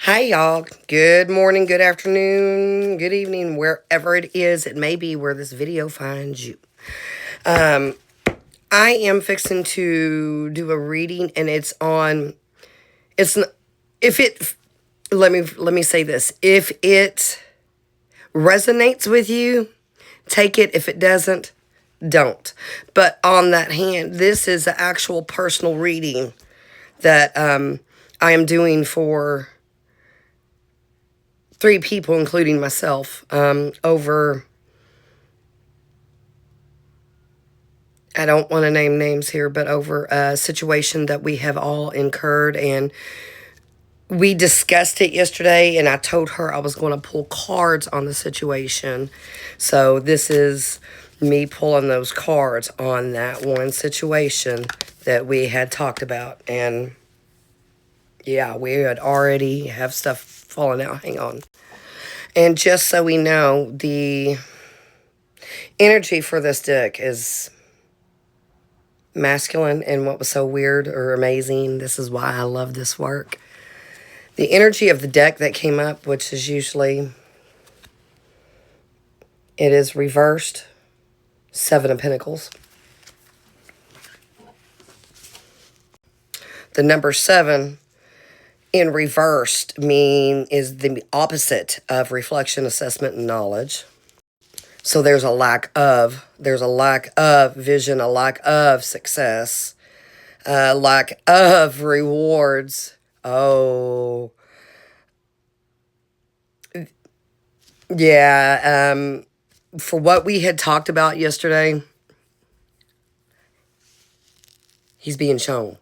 Hi, y'all. Good morning, good afternoon, good evening, wherever it is. It may be where this video finds you. I am fixing to do a reading, and it's on. It's n- if it. Let me say this. If it resonates with you, take it. If it doesn't, don't. But on that hand, this is an actual personal reading that I am doing for 3 people, including myself, over, I don't want to name names here, but over a situation that we have all incurred. And we discussed it yesterday, and I told her I was going to pull cards on the situation. So this is me pulling those cards on that one situation that we had talked about. And yeah, we had already have stuff falling out. Hang on. And just so we know, the energy for this deck is masculine. And what was so weird or amazing, this is why I love this work. The energy of the deck that came up, which is usually, it is reversed, 7 of Pentacles. The number 7 in reversed is the opposite of reflection, assessment, and knowledge. So there's a lack of vision, a lack of success, a lack of rewards. Oh, yeah. For what we had talked about yesterday, he's being shown.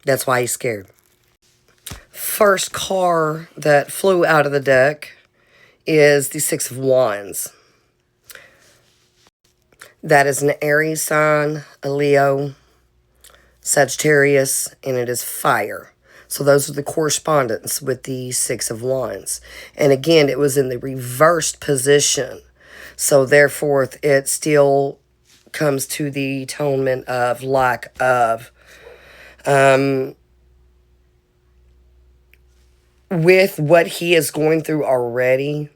That's why he's scared. First card that flew out of the deck is the 6 of Wands. That is an Aries sign, a Leo, Sagittarius, and it is fire. So those are the correspondence with the 6 of Wands. And again, it was in the reversed position. So therefore, it still comes to the atonement of lack of. With what he is going through already,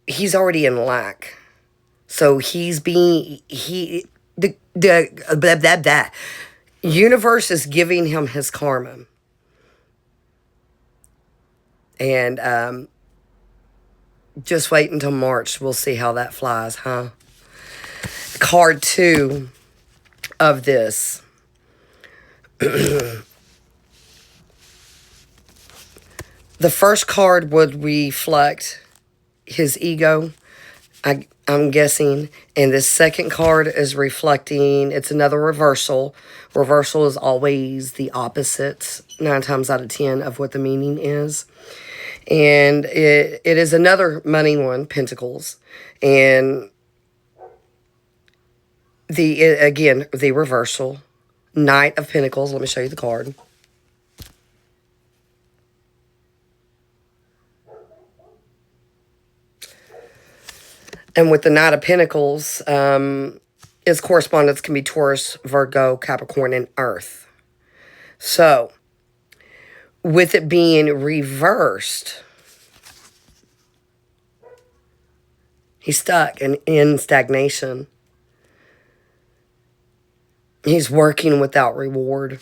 he's already in lack. So the blah, blah, blah. Universe is giving him his karma. And just wait until March. We'll see how that flies, huh? Card 2 of this. The first card would reflect his ego, I'm guessing. And this second card is reflecting, it's another reversal. Reversal is always the opposite, 9 times out of 10, of what the meaning is. And it is another money one, Pentacles. And again, the reversal, Knight of Pentacles. Let me show you the card. And with the Knight of Pentacles, its correspondence can be Taurus, Virgo, Capricorn, and Earth. So, with it being reversed, he's stuck in stagnation. He's working without reward.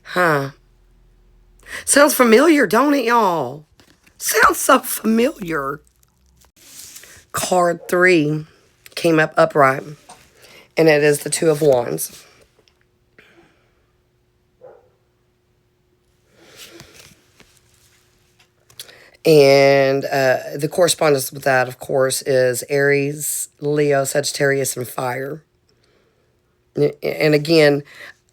Huh. Sounds familiar, don't it, y'all? Sounds so familiar. Card 3 came up upright, and it is the 2 of Wands. And the correspondence with that, of course, is Aries, Leo, Sagittarius, and fire. And again,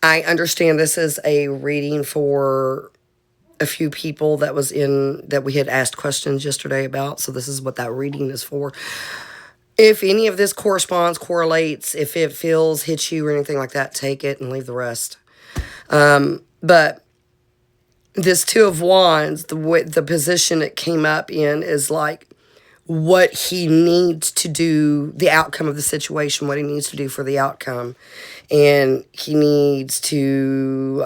I understand this is a reading for a few people that we had asked questions yesterday about. So this is what that reading is for. If any of this correlates, if it hits you or anything like that, take it and leave the rest. But this 2 of Wands, the position it came up in is like what he needs to do, the outcome of the situation, what he needs to do for the outcome. and he needs to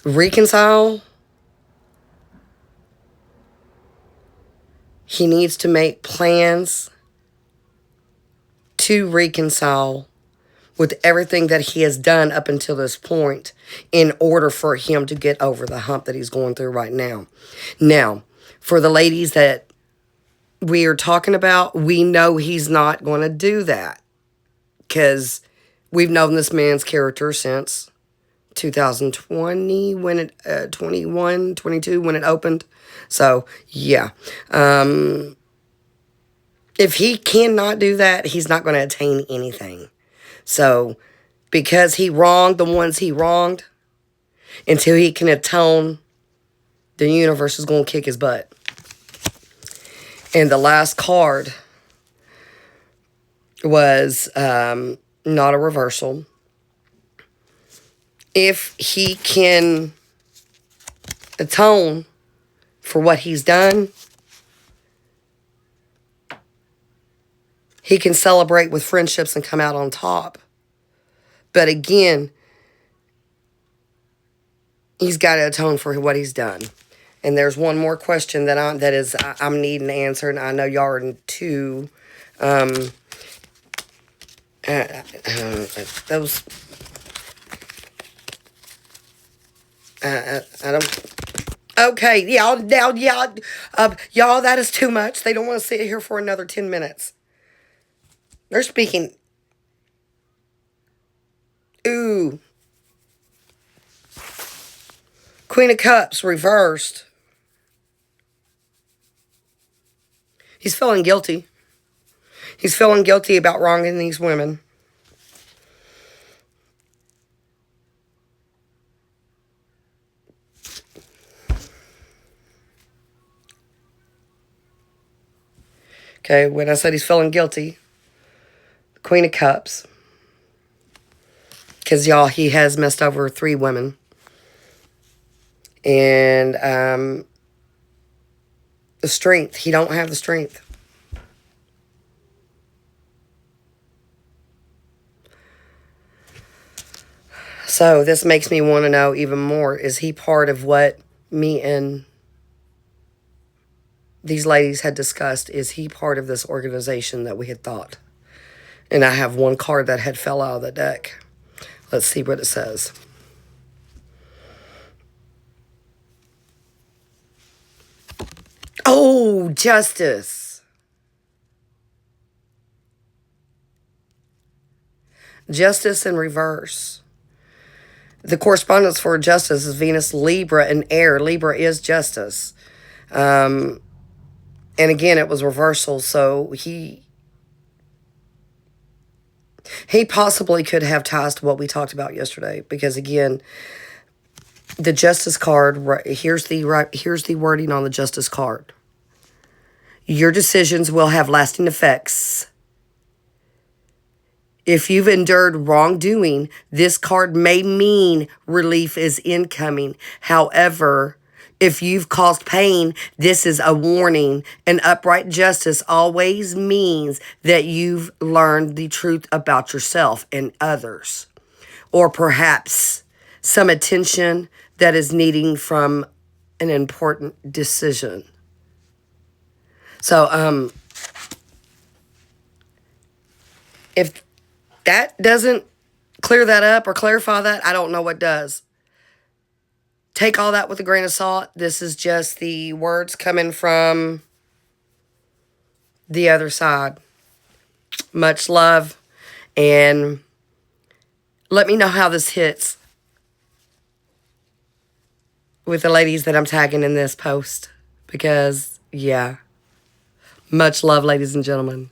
reconcile. He needs to make plans to reconcile with everything that he has done up until this point in order for him to get over the hump that he's going through right now. Now, for the ladies that we are talking about, we know he's not going to do that because we've known this man's character since 2020 when it 21, 22 when it opened. So, yeah. If he cannot do that, he's not going to attain anything. So, because he wronged the ones he wronged, until he can atone, the universe is going to kick his butt. And the last card was not a reversal. If he can atone for what he's done, he can celebrate with friendships and come out on top. But again, he's got to atone for what he's done. And there's one more question that I'm needing to answer, and I know y'all are too. Those. I don't. Okay, y'all. Now, y'all. That is too much. They don't want to sit here for another 10 minutes. They're speaking. Ooh. Queen of Cups reversed. He's feeling guilty. He's feeling guilty about wronging these women. Okay, when I said he's feeling guilty, Queen of Cups. Because, y'all, he has messed over 3 women. And the strength. He don't have the strength. So this makes me want to know even more. Is he part of what me and these ladies had discussed? Is he part of this organization that we had thought? And I have one card that had fell out of the deck. Let's see what it says. Oh, Justice. Justice in reverse. The correspondence for Justice is Venus, Libra, and Air. Libra is Justice. And again, it was reversal, so he possibly could have ties to what we talked about yesterday. Because again, the Justice card, here's the wording on the Justice card. Your decisions will have lasting effects. If you've endured wrongdoing, this card may mean relief is incoming. However, if you've caused pain, this is a warning. And upright justice always means that you've learned the truth about yourself and others. Or perhaps some attention that is needing from an important decision. So, if that doesn't clear that up or clarify that, I don't know what does. Take all that with a grain of salt. This is just the words coming from the other side. Much love. And let me know how this hits with the ladies that I'm tagging in this post. Because, yeah. Much love, ladies and gentlemen.